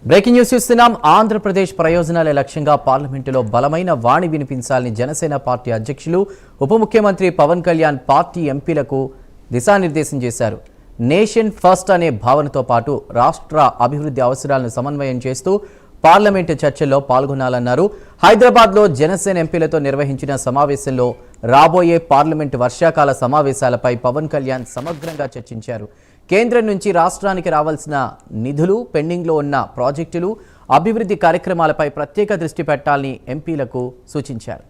Breaking news చూస్తున్నాం. ఆంధ్రప్రదేశ్ ప్రయోజనాల లక్ష్యంగా పార్లమెంటులో బలమైన వాణి వినిపించాలని జనసేన పార్టీ అధ్యక్షులు ఉప ముఖ్యమంత్రి పవన్ కళ్యాణ్ పార్టీ ఎంపీలకు దిశానిర్దేశం చేశారు. నేషన్ ఫస్ట్ అనే భావనతో పాటు రాష్ట్ర అభివృద్ధి అవసరాలను సమన్వయం చేస్తూ పార్లమెంటు చర్చల్లో పాల్గొనాలన్నారు. హైదరాబాద్లో జనసేన ఎంపీలతో నిర్వహించిన సమావేశంలో రాబోయే పార్లమెంటు వర్షాకాల సమావేశాలపై పవన్ కళ్యాణ్ సమగ్రంగా చర్చించారు. కేంద్రం నుంచి రాష్ట్రానికి రావాల్సిన నిధులు, పెండింగ్లో ఉన్న ప్రాజెక్టులు, అభివృద్ధి కార్యక్రమాలపై ప్రత్యేక దృష్టి పెట్టాలని ఎంపీలకు సూచించారు.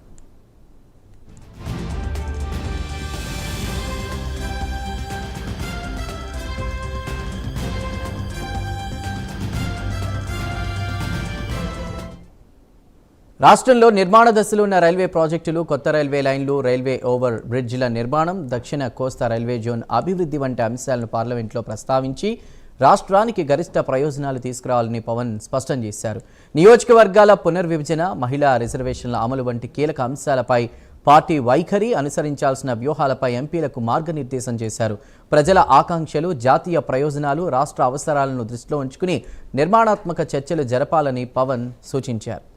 రాష్ట్రంలో నిర్మాణ దశలో ఉన్న రైల్వే ప్రాజెక్టులు, కొత్త రైల్వే లైన్లు, రైల్వే ఓవర్ బ్రిడ్జిల నిర్మాణం, దక్షిణ కోస్తా రైల్వే జోన్ అభివృద్ధి వంటి అంశాలను పార్లమెంట్లో ప్రస్తావించి రాష్ట్రానికి గరిష్ట ప్రయోజనాలు తీసుకురావాలని పవన్ స్పష్టం చేశారు. నియోజకవర్గాల పునర్విభజన, మహిళా రిజర్వేషన్ల అమలు వంటి కీలక అంశాలపై పార్టీ వైఖరి, అనుసరించాల్సిన వ్యూహాలపై ఎంపీలకు మార్గనిర్దేశం చేశారు. ప్రజల ఆకాంక్షలు, జాతీయ ప్రయోజనాలు, రాష్ట్ర అవసరాలను దృష్టిలో ఉంచుకుని నిర్మాణాత్మక చర్చలు జరపాలని పవన్ సూచించారు.